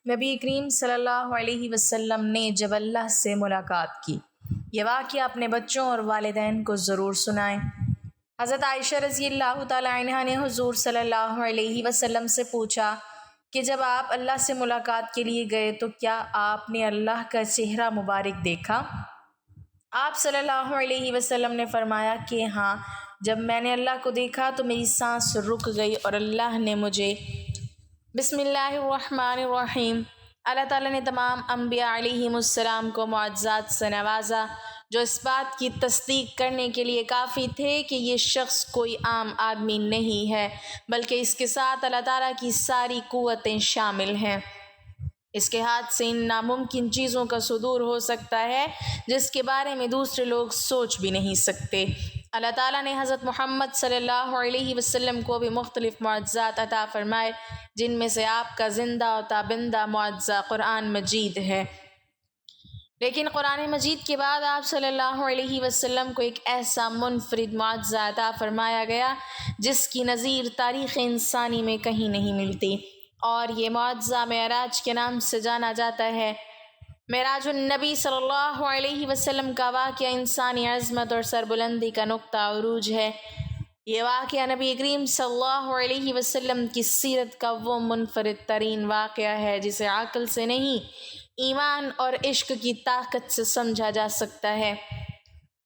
نبی کریم صلی اللہ علیہ وسلم نے جب اللہ سے ملاقات کی، یہ واقعہ اپنے بچوں اور والدین کو ضرور سنائیں۔ حضرت عائشہ رضی اللہ تعالیٰ عنہا نے حضور صلی اللہ علیہ وسلم سے پوچھا کہ جب آپ اللہ سے ملاقات کے لیے گئے تو کیا آپ نے اللہ کا چہرہ مبارک دیکھا؟ آپ صلی اللہ علیہ وسلم نے فرمایا کہ ہاں، جب میں نے اللہ کو دیکھا تو میری سانس رک گئی اور اللہ نے مجھے بسم اللہ الرحمن الرحیم۔ اللہ تعالیٰ نے تمام انبیاء علیہم السلام کو معجزات سے نوازا جو اس بات کی تصدیق کرنے کے لیے کافی تھے کہ یہ شخص کوئی عام آدمی نہیں ہے، بلکہ اس کے ساتھ اللہ تعالیٰ کی ساری قوتیں شامل ہیں۔ اس کے ہاتھ سے ان ناممکن چیزوں کا صدور ہو سکتا ہے جس کے بارے میں دوسرے لوگ سوچ بھی نہیں سکتے۔ اللہ تعالیٰ نے حضرت محمد صلی اللہ علیہ وسلم کو بھی مختلف معجزات عطا فرمائے، جن میں سے آپ کا زندہ و تابندہ معجزہ قرآن مجید ہے۔ لیکن قرآن مجید کے بعد آپ صلی اللہ علیہ وسلم کو ایک ایسا منفرد معجزہ عطا فرمایا گیا جس کی نظیر تاریخ انسانی میں کہیں نہیں ملتی، اور یہ معجزہ معراج کے نام سے جانا جاتا ہے۔ معراج النبی صلی اللہ علیہ وسلم کا واقعہ انسانی عظمت اور سربلندی کا نقطہ عروج ہے۔ یہ واقعہ نبی کریم صلی اللہ علیہ وسلم کی سیرت کا وہ منفرد ترین واقعہ ہے جسے عقل سے نہیں، ایمان اور عشق کی طاقت سے سمجھا جا سکتا ہے،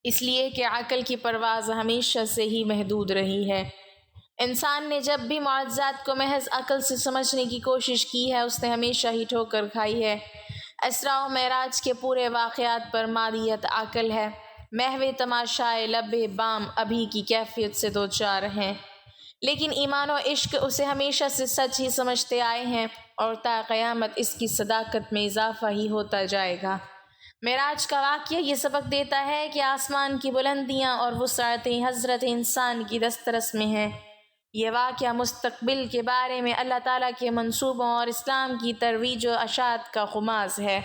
اس لیے کہ عقل کی پرواز ہمیشہ سے ہی محدود رہی ہے۔ انسان نے جب بھی معجزات کو محض عقل سے سمجھنے کی کوشش کی ہے، اس نے ہمیشہ ہی ٹھوکر کھائی ہے۔ اسراء و معراج کے پورے واقعات پر مادیت عقل ہے، محو تماشائے لب بام ابھی کی کیفیت سے دوچار ہیں، لیکن ایمان و عشق اسے ہمیشہ سے سچ ہی سمجھتے آئے ہیں، اور تا قیامت اس کی صداقت میں اضافہ ہی ہوتا جائے گا۔ معراج کا واقعہ یہ سبق دیتا ہے کہ آسمان کی بلندیاں اور وسعتیں حضرت انسان کی دسترس میں ہیں۔ یہ واقعہ مستقبل کے بارے میں اللہ تعالیٰ کے منصوبوں اور اسلام کی ترویج و اشاعت کا خماس ہے۔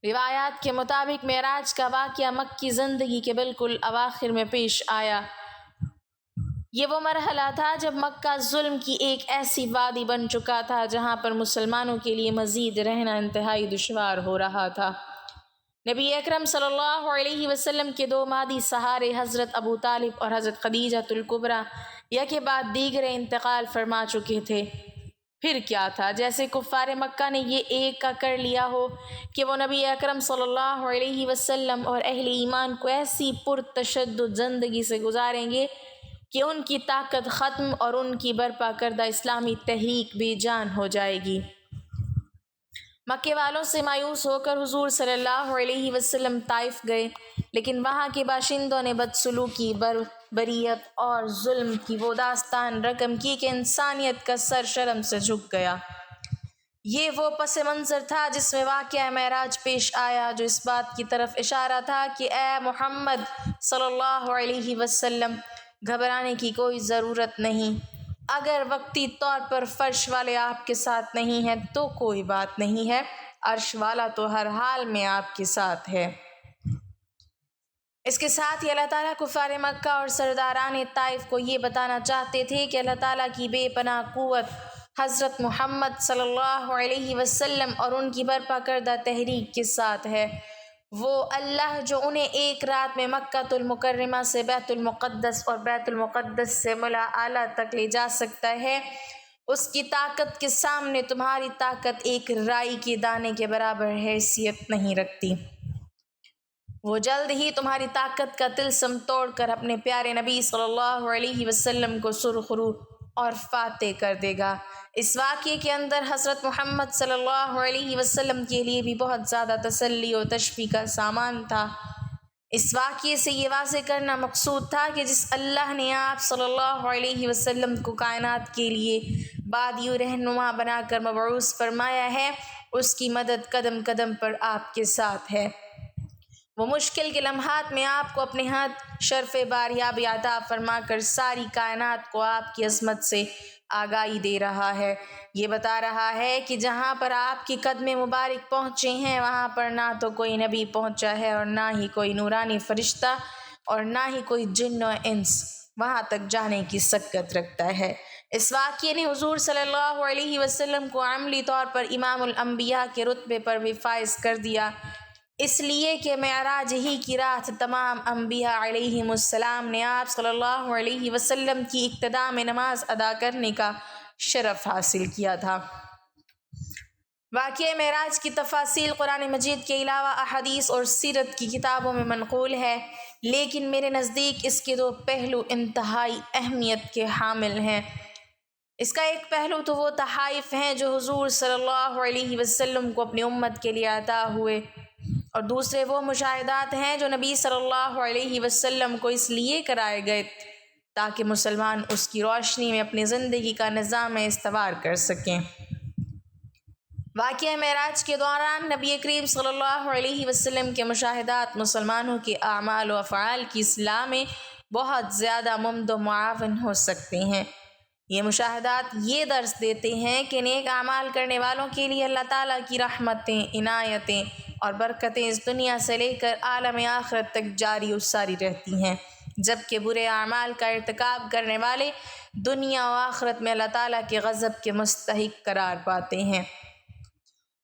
روایات کے مطابق معراج کا واقعہ مکی زندگی کے بالکل اواخر میں پیش آیا۔ یہ وہ مرحلہ تھا جب مکہ ظلم کی ایک ایسی وادی بن چکا تھا جہاں پر مسلمانوں کے لیے مزید رہنا انتہائی دشوار ہو رہا تھا۔ نبی اکرم صلی اللہ علیہ وسلم کے دو مادی سہارے حضرت ابو طالب اور حضرت خدیجہ الکبریٰ یکے بعد دیگرے انتقال فرما چکے تھے۔ پھر کیا تھا؟ جیسے کفار مکہ نے یہ ایک کا کر لیا ہو کہ وہ نبی اکرم صلی اللہ علیہ وسلم اور اہل ایمان کو ایسی پرتشدد زندگی سے گزاریں گے کہ ان کی طاقت ختم اور ان کی برپا کردہ اسلامی تحریک بے جان ہو جائے گی۔ مکے والوں سے مایوس ہو کر حضور صلی اللہ علیہ وسلم طائف گئے، لیکن وہاں کے باشندوں نے بدسلوکی، بربریت اور ظلم کی وہ داستان رقم کی کہ انسانیت کا سر شرم سے جھک گیا۔ یہ وہ پس منظر تھا جس میں واقعہ معراج پیش آیا، جو اس بات کی طرف اشارہ تھا کہ اے محمد صلی اللہ علیہ وسلم، گھبرانے کی کوئی ضرورت نہیں۔ اگر وقتی طور پر فرش والے آپ کے ساتھ نہیں ہیں تو کوئی بات نہیں ہے، عرش والا تو ہر حال میں آپ کے ساتھ ہے۔ اس کے ساتھ ہی اللہ تعالیٰ کفار مکہ اور سرداران طائف کو یہ بتانا چاہتے تھے کہ اللہ تعالیٰ کی بے پناہ قوت حضرت محمد صلی اللہ علیہ وسلم اور ان کی برپا کردہ تحریک کے ساتھ ہے۔ وہ اللہ جو انہیں ایک رات میں مکہ المکرمہ سے بیت المقدس اور بیت المقدس سے ملا اعلیٰ تک لے جا سکتا ہے، اس کی طاقت کے سامنے تمہاری طاقت ایک رائی کے دانے کے برابر حیثیت نہیں رکھتی۔ وہ جلد ہی تمہاری طاقت کا طلسم توڑ کر اپنے پیارے نبی صلی اللہ علیہ وسلم کو سرخرو اور فاتح کر دے گا۔ اس واقعے کے اندر حضرت محمد صلی اللہ علیہ وسلم کے لیے بھی بہت زیادہ تسلی و تشفیع کا سامان تھا۔ اس واقعے سے یہ واضح کرنا مقصود تھا کہ جس اللہ نے آپ صلی اللہ علیہ وسلم کو کائنات کے لیے بادی و رہنما بنا کر مبعوث فرمایا ہے، اس کی مدد قدم قدم پر آپ کے ساتھ ہے۔ وہ مشکل کے لمحات میں آپ کو اپنے ہاتھ شرف باریابی عطا فرما کر ساری کائنات کو آپ کی عظمت سے آگاہی دے رہا ہے۔ یہ بتا رہا ہے کہ جہاں پر آپ کے قدم مبارک پہنچے ہیں وہاں پر نہ تو کوئی نبی پہنچا ہے اور نہ ہی کوئی نورانی فرشتہ اور نہ ہی کوئی جن و انس وہاں تک جانے کی سکت رکھتا ہے۔ اس واقعے نے حضور صلی اللہ علیہ وسلم کو عملی طور پر امام الانبیاء کے رتبے پر بھی فائز کر دیا، اس لیے کہ معراج ہی کی رات تمام انبیاء علیہم السلام نے آپ صلی اللہ علیہ وسلم کی اقتداء میں نماز ادا کرنے کا شرف حاصل کیا تھا۔ واقعہ معراج کی تفاصیل قرآن مجید کے علاوہ احادیث اور سیرت کی کتابوں میں منقول ہے، لیکن میرے نزدیک اس کے دو پہلو انتہائی اہمیت کے حامل ہیں۔ اس کا ایک پہلو تو وہ تحائف ہیں جو حضور صلی اللہ علیہ وسلم کو اپنی امت کے لیے عطا ہوئے، اور دوسرے وہ مشاہدات ہیں جو نبی صلی اللہ علیہ وسلم کو اس لیے کرائے گئے تاکہ مسلمان اس کی روشنی میں اپنی زندگی کا نظام استوار کر سکیں۔ واقعہ معراج کے دوران نبی کریم صلی اللہ علیہ وسلم کے مشاہدات مسلمانوں کے اعمال و افعال کی اصلاح میں بہت زیادہ ممد و معاون ہو سکتے ہیں۔ یہ مشاہدات یہ درس دیتے ہیں کہ نیک اعمال کرنے والوں کے لیے اللہ تعالیٰ کی رحمتیں، عنایتیں اور برکتیں اس دنیا سے لے کر عالم آخرت تک جاری و ساری رہتی ہیں، جبکہ برے اعمال کا ارتکاب کرنے والے دنیا و آخرت میں اللہ تعالیٰ کے غضب کے مستحق قرار پاتے ہیں۔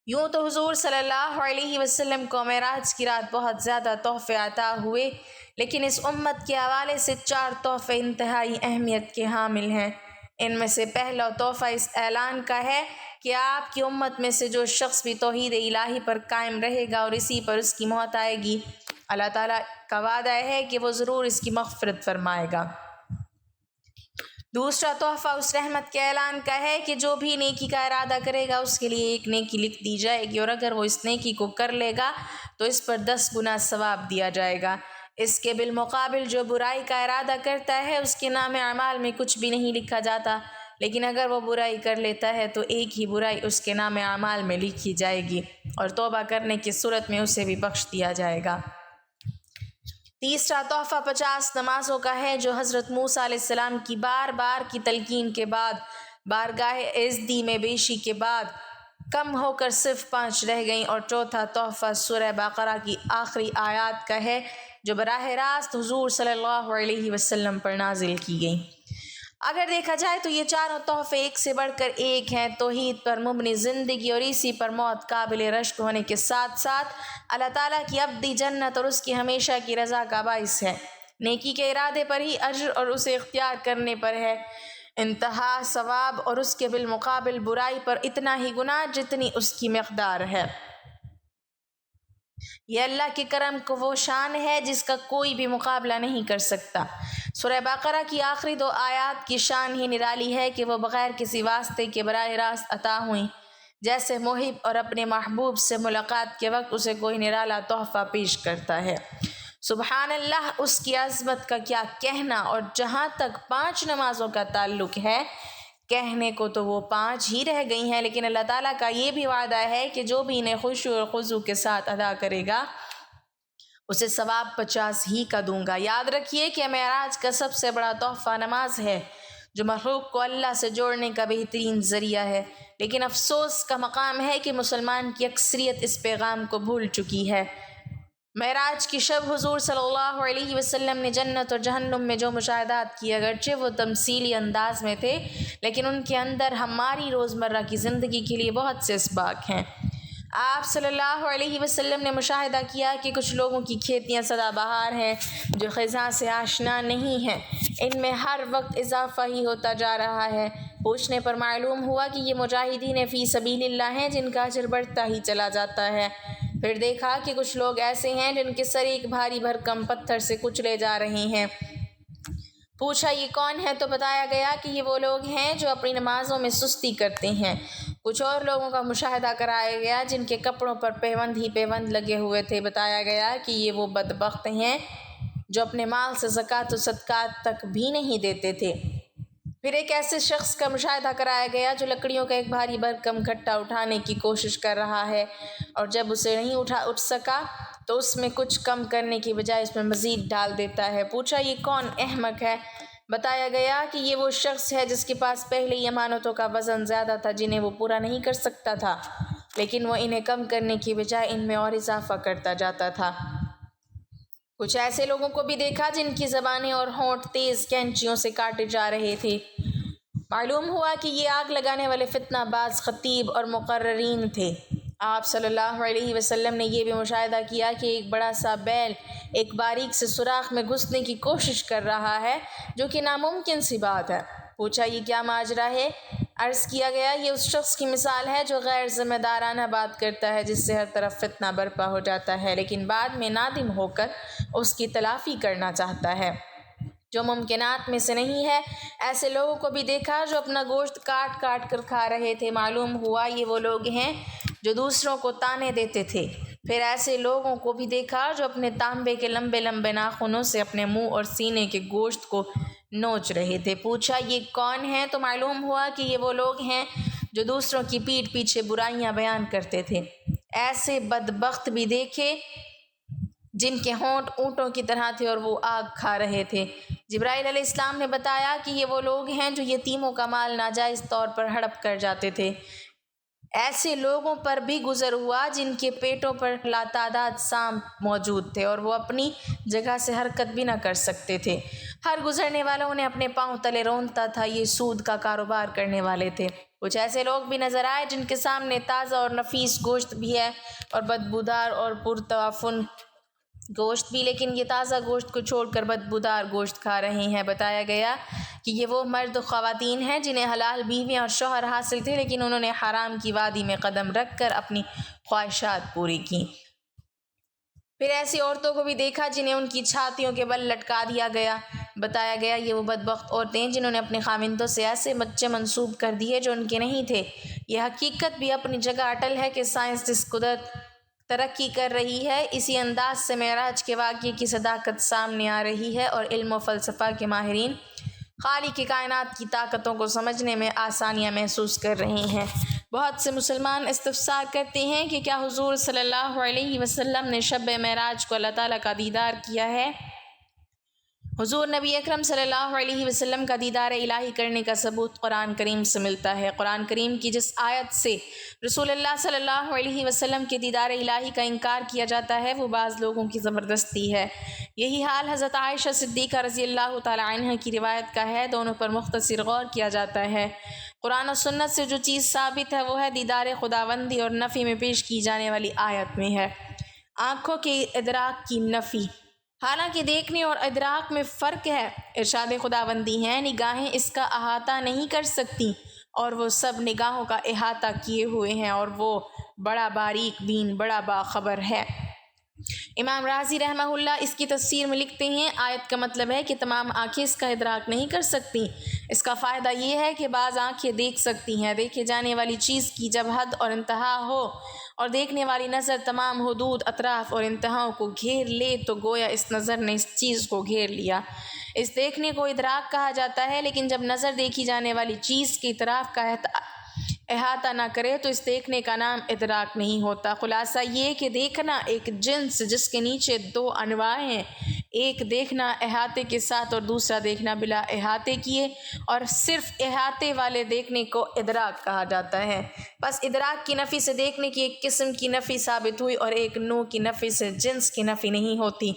یوں تو حضور صلی اللہ علیہ وسلم کو معراج کی رات بہت زیادہ تحفے عطا ہوئے، لیکن اس امت کے حوالے سے 4 تحفے انتہائی اہمیت کے حامل ہیں۔ ان میں سے پہلا تحفہ اس اعلان کا ہے کہ آپ کی امت میں سے جو شخص بھی توحید الہی پر قائم رہے گا اور اسی پر اس کی موت آئے گی، اللہ تعالیٰ کا وعدہ ہے کہ وہ ضرور اس کی مغفرت فرمائے گا۔ دوسرا تحفہ اس رحمت کے اعلان کا ہے کہ جو بھی نیکی کا ارادہ کرے گا اس کے لیے ایک نیکی لکھ دی جائے گی، اور اگر وہ اس نیکی کو کر لے گا تو اس پر 10 گنا ثواب دیا جائے گا۔ اس کے بالمقابل جو برائی کا ارادہ کرتا ہے اس کے نام اعمال میں کچھ بھی نہیں لکھا جاتا، لیکن اگر وہ برائی کر لیتا ہے تو ایک ہی برائی اس کے نام اعمال میں لکھی جائے گی، اور توبہ کرنے کی صورت میں اسے بھی بخش دیا جائے گا۔ تیسرا تحفہ 50 نمازوں کا ہے جو حضرت موسیٰ علیہ السلام کی بار بار کی تلقین کے بعد، بارگاہ ازدی میں بیشی کے بعد کم ہو کر صرف 5 رہ گئیں، اور چوتھا تحفہ سورہ بقرہ کی آخری آیات کا ہے جو براہ راست حضور صلی اللہ علیہ وسلم پر نازل کی گئیں۔ اگر دیکھا جائے تو یہ چاروں تحفے ایک سے بڑھ کر ایک ہیں۔ توحید پر مبنی زندگی اور اسی پر موت قابل رشک ہونے کے ساتھ ساتھ اللہ تعالیٰ کی ابدی جنت اور اس کی ہمیشہ کی رضا کا باعث ہے۔ نیکی کے ارادے پر ہی اجر اور اسے اختیار کرنے پر ہے انتہا ثواب، اور اس کے بالمقابل برائی پر اتنا ہی گناہ جتنی اس کی مقدار ہے۔ یہ اللہ کے کرم کو وہ شان ہے جس کا کوئی بھی مقابلہ نہیں کر سکتا۔ سورہ بقرہ کی آخری 2 آیات کی شان ہی نرالی ہے کہ وہ بغیر کسی واسطے کے براہ راست عطا ہوئیں، جیسے محب اور اپنے محبوب سے ملاقات کے وقت اسے کوئی نرالا تحفہ پیش کرتا ہے۔ سبحان اللہ، اس کی عظمت کا کیا کہنا۔ اور جہاں تک 5 نمازوں کا تعلق ہے، کہنے کو تو وہ 5 ہی رہ گئی ہیں، لیکن اللہ تعالیٰ کا یہ بھی وعدہ ہے کہ جو بھی انہیں خشوع اور خضوع کے ساتھ ادا کرے گا اسے ثواب 50 ہی کا دوں گا۔ یاد رکھیے کہ معراج کا سب سے بڑا تحفہ نماز ہے، جو مخلوق کو اللہ سے جوڑنے کا بہترین ذریعہ ہے، لیکن افسوس کا مقام ہے کہ مسلمان کی اکثریت اس پیغام کو بھول چکی ہے۔ معراج کی شب حضور صلی اللہ علیہ وسلم نے جنت اور جہنم میں جو مشاہدات کیے، اگرچہ وہ تمثیلی انداز میں تھے، لیکن ان کے اندر ہماری روزمرہ کی زندگی کے لیے بہت سے اسباق ہیں۔ آپ صلی اللہ علیہ وسلم نے مشاہدہ کیا کہ کچھ لوگوں کی کھیتیاں سدا بہار ہیں جو خزاں سے آشنا نہیں ہیں، ان میں ہر وقت اضافہ ہی ہوتا جا رہا ہے۔ پوچھنے پر معلوم ہوا کہ یہ مجاہدین فی سبیل اللہ ہیں جن کا اجر بڑھتا ہی چلا جاتا ہے۔ پھر دیکھا کہ کچھ لوگ ایسے ہیں جن کے سر ایک بھاری بھرکم پتھر سے کچلے جا رہے ہیں۔ پوچھا یہ کون ہے تو بتایا گیا کہ یہ وہ لوگ ہیں جو اپنی نمازوں میں سستی کرتے ہیں۔ کچھ اور لوگوں کا مشاہدہ کرایا گیا جن کے کپڑوں پر پیوند ہی پیوند لگے ہوئے تھے۔ بتایا گیا کہ یہ وہ بدبخت ہیں جو اپنے مال سے زکوٰۃ و صدقات تک بھی نہیں دیتے تھے۔ پھر ایک ایسے شخص کا مشاہدہ کرایا گیا جو لکڑیوں کا ایک بھاری بھرکم گھٹا اٹھانے کی کوشش کر رہا ہے، اور جب اسے نہیں اٹھ سکا تو اس میں کچھ کم کرنے کی بجائے اس میں مزید ڈال دیتا ہے۔ پوچھا یہ کون احمق ہے؟ بتایا گیا کہ یہ وہ شخص ہے جس کے پاس پہلے ہی امانتوں کا وزن زیادہ تھا جنہیں وہ پورا نہیں کر سکتا تھا، لیکن وہ انہیں کم کرنے کی بجائے ان میں اور اضافہ کرتا جاتا تھا۔ کچھ ایسے لوگوں کو بھی دیکھا جن کی زبانیں اور ہونٹ تیز کینچیوں سے کاٹے جا رہے تھے۔ معلوم ہوا کہ یہ آگ لگانے والے فتنہ باز خطیب اور مقررین تھے۔ آپ صلی اللہ علیہ وسلم نے یہ بھی مشاہدہ کیا کہ ایک بڑا سا بیل ایک باریک سے سوراخ میں گھسنے کی کوشش کر رہا ہے، جو کہ ناممکن سی بات ہے۔ پوچھا یہ کیا ماجرا ہے؟ عرض کیا گیا یہ اس شخص کی مثال ہے جو غیر ذمہ دارانہ بات کرتا ہے، جس سے ہر طرف فتنہ برپا ہو جاتا ہے، لیکن بعد میں نادم ہو کر اس کی تلافی کرنا چاہتا ہے، جو ممکنات میں سے نہیں ہے۔ ایسے لوگوں کو بھی دیکھا جو اپنا گوشت کاٹ کاٹ کر کھا رہے تھے، معلوم ہوا یہ وہ لوگ ہیں جو دوسروں کو طعنے دیتے تھے۔ پھر ایسے لوگوں کو بھی دیکھا جو اپنے تانبے کے لمبے لمبے ناخنوں سے اپنے منہ اور سینے کے گوشت کو نوچ رہے تھے۔ پوچھا یہ کون ہیں؟ تو معلوم ہوا کہ یہ وہ لوگ ہیں جو دوسروں کی پیٹھ پیچھے برائیاں بیان کرتے تھے۔ ایسے بدبخت بھی دیکھے جن کے ہونٹ اونٹوں کی طرح تھے اور وہ آگ کھا رہے تھے۔ جبرائیل علیہ السلام نے بتایا کہ یہ وہ لوگ ہیں جو یتیموں کا مال ناجائز طور پر ہڑپ کر جاتے تھے۔ ایسے لوگوں پر بھی گزر ہوا جن کے پیٹوں پر لاتعداد سانپ موجود تھے اور وہ اپنی جگہ سے حرکت بھی نہ کر سکتے تھے۔ ہر گزرنے والا انہیں اپنے پاؤں تلے رونتا تھا، یہ سود کا کاروبار کرنے والے تھے۔ کچھ ایسے لوگ بھی نظر آئے جن کے سامنے تازہ اور نفیس گوشت بھی ہے اور بدبودار اور پرتعفن گوشت بھی، لیکن یہ تازہ گوشت کو چھوڑ کر بدبودار گوشت کھا رہے ہیں۔ بتایا گیا کہ یہ وہ مرد و خواتین ہیں جنہیں حلال بیویاں اور شوہر حاصل تھے، لیکن انہوں نے حرام کی وادی میں قدم رکھ کر اپنی خواہشات پوری کیں۔ پھر ایسی عورتوں کو بھی دیکھا جنہیں ان کی چھاتیوں کے بل لٹکا دیا گیا۔ بتایا گیا یہ وہ بدبخت عورتیں جنہوں نے اپنے خاوندوں سے ایسے بچے منسوب کر دیے جو ان کے نہیں تھے۔ یہ حقیقت بھی اپنی جگہ اٹل ہے کہ سائنس جس قدرت ترقی کر رہی ہے، اسی انداز سے معراج کے واقعے کی صداقت سامنے آ رہی ہے اور علم و فلسفہ کے ماہرین خالق کائنات کی طاقتوں کو سمجھنے میں آسانیاں محسوس کر رہے ہیں۔ بہت سے مسلمان استفسار کرتے ہیں کہ کیا حضور صلی اللہ علیہ وسلم نے شب معراج کو اللہ تعالیٰ کا دیدار کیا ہے؟ حضور نبی اکرم صلی اللہ علیہ وسلم کا دیدار الہی کرنے کا ثبوت قرآن کریم سے ملتا ہے۔ قرآن کریم کی جس آیت سے رسول اللہ صلی اللہ علیہ وسلم کے دیدار الہی کا انکار کیا جاتا ہے وہ بعض لوگوں کی زبردستی ہے۔ یہی حال حضرت عائشہ صدیقہ رضی اللہ تعالی عنہ کی روایت کا ہے۔ دونوں پر مختصر غور کیا جاتا ہے۔ قرآن و سنت سے جو چیز ثابت ہے وہ ہے دیدار خداوندی اور نفی میں پیش کی جانے والی آیت میں ہے آنکھوں کے ادراک کی نفی۔ حالانکہ دیکھنے اور ادراک میں فرق ہے۔ ارشاد خداوندی ہے نگاہیں اس کا احاطہ نہیں کر سکتی اور وہ سب نگاہوں کا احاطہ کیے ہوئے ہیں اور وہ بڑا باریک بین بڑا باخبر ہے۔ امام رازی رحمہ اللہ اس کی تفسیر میں لکھتے ہیں آیت کا مطلب ہے کہ تمام آنکھیں اس کا ادراک نہیں کر سکتی۔ اس کا فائدہ یہ ہے کہ بعض آنکھیں دیکھ سکتی ہیں۔ دیکھے جانے والی چیز کی جب حد اور انتہا ہو اور دیکھنے والی نظر تمام حدود اطراف اور انتہاؤں کو گھیر لے تو گویا اس نظر نے اس چیز کو گھیر لیا۔ اس دیکھنے کو ادراک کہا جاتا ہے، لیکن جب نظر دیکھی جانے والی چیز کی اطراف کا احاطہ نہ کرے تو اس دیکھنے کا نام ادراک نہیں ہوتا۔ خلاصہ یہ کہ دیکھنا ایک جنس جس کے نیچے دو انواع ہیں، ایک دیکھنا احاطے کے ساتھ اور دوسرا دیکھنا بلا احاطے کیے، اور صرف احاطے والے دیکھنے کو ادراک کہا جاتا ہے۔ بس ادراک کی نفی سے دیکھنے کی ایک قسم کی نفی ثابت ہوئی اور ایک نوع کی نفی سے جنس کی نفی نہیں ہوتی۔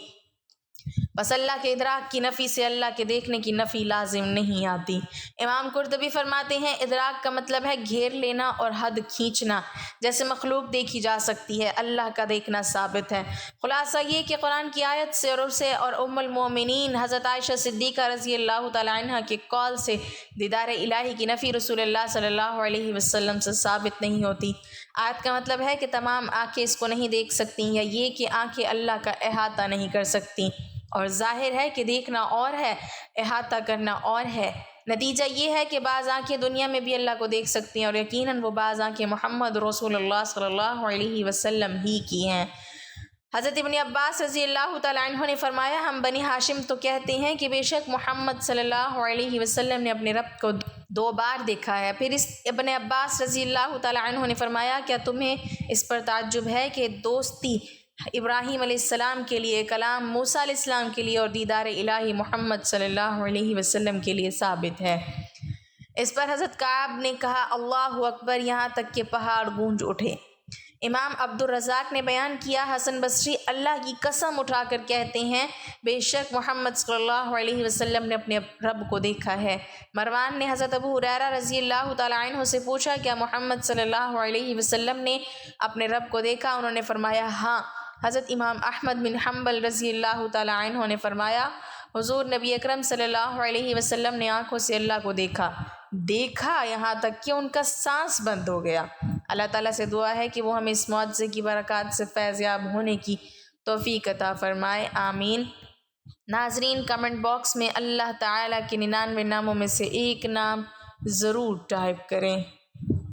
بس اللہ کے ادراک کی نفی سے اللہ کے دیکھنے کی نفی لازم نہیں آتی۔ امام قرطبی فرماتے ہیں ادراک کا مطلب ہے گھیر لینا اور حد کھینچنا۔ جیسے مخلوق دیکھی جا سکتی ہے، اللہ کا دیکھنا ثابت ہے۔ خلاصہ یہ کہ قرآن کی آیت سے اور اسے اور ام المومنین حضرت عائشہ صدیقہ رضی اللہ تعالی عنہ کے قول سے دیدار الہی کی نفی رسول اللہ صلی اللہ علیہ وسلم سے ثابت نہیں ہوتی۔ آیت کا مطلب ہے کہ تمام آنکھیں اس کو نہیں دیکھ سکتی، یا یہ کہ آنکھیں اللہ کا احاطہ نہیں کر سکتی، اور ظاہر ہے کہ دیکھنا اور ہے، احاطہ کرنا اور ہے۔ نتیجہ یہ ہے کہ بعض آنکھیں دنیا میں بھی اللہ کو دیکھ سکتی ہیں، اور یقیناً وہ بعض آنکھیں محمد رسول اللہ صلی اللہ علیہ وسلم ہی کی ہیں۔ حضرت ابن عباس رضی اللہ تعالی عنہ نے فرمایا ہم بنی ہاشم تو کہتے ہیں کہ بے شک محمد صلی اللہ علیہ وسلم نے اپنے رب کو 2 بار دیکھا ہے۔ پھر اس ابن عباس رضی اللہ تعالی عنہ نے فرمایا کیا تمہیں اس پر تعجب ہے کہ دوستی ابراہیم علیہ السلام کے لیے، کلام موسیٰ علیہ السلام کے لیے اور دیدار الہی محمد صلی اللہ علیہ وسلم کے لیے ثابت ہے؟ اس پر حضرت کعب نے کہا اللہ اکبر، یہاں تک کہ پہاڑ گونج اٹھے۔ امام عبدالرزاق نے بیان کیا حسن بصری اللہ کی قسم اٹھا کر کہتے ہیں بے شک محمد صلی اللہ علیہ وسلم نے اپنے رب کو دیکھا ہے۔ مروان نے حضرت ابو ہریرہ رضی اللہ تعالیٰ عنہ سے پوچھا کیا محمد صلی اللہ علیہ وسلم نے اپنے رب کو دیکھا؟ انہوں نے فرمایا ہاں۔ حضرت امام احمد بن حنبل رضی اللہ تعالیٰ عنہ نے فرمایا حضور نبی اکرم صلی اللہ علیہ وسلم نے آنکھوں سے اللہ کو دیکھا یہاں تک کہ ان کا سانس بند ہو گیا۔ اللہ تعالیٰ سے دعا ہے کہ وہ ہمیں اس معجزے کی برکات سے فیض یاب ہونے کی توفیق عطا فرمائے، آمین۔ ناظرین کمنٹ باکس میں اللہ تعالیٰ کے 99 ناموں میں سے ایک نام ضرور ٹائپ کریں۔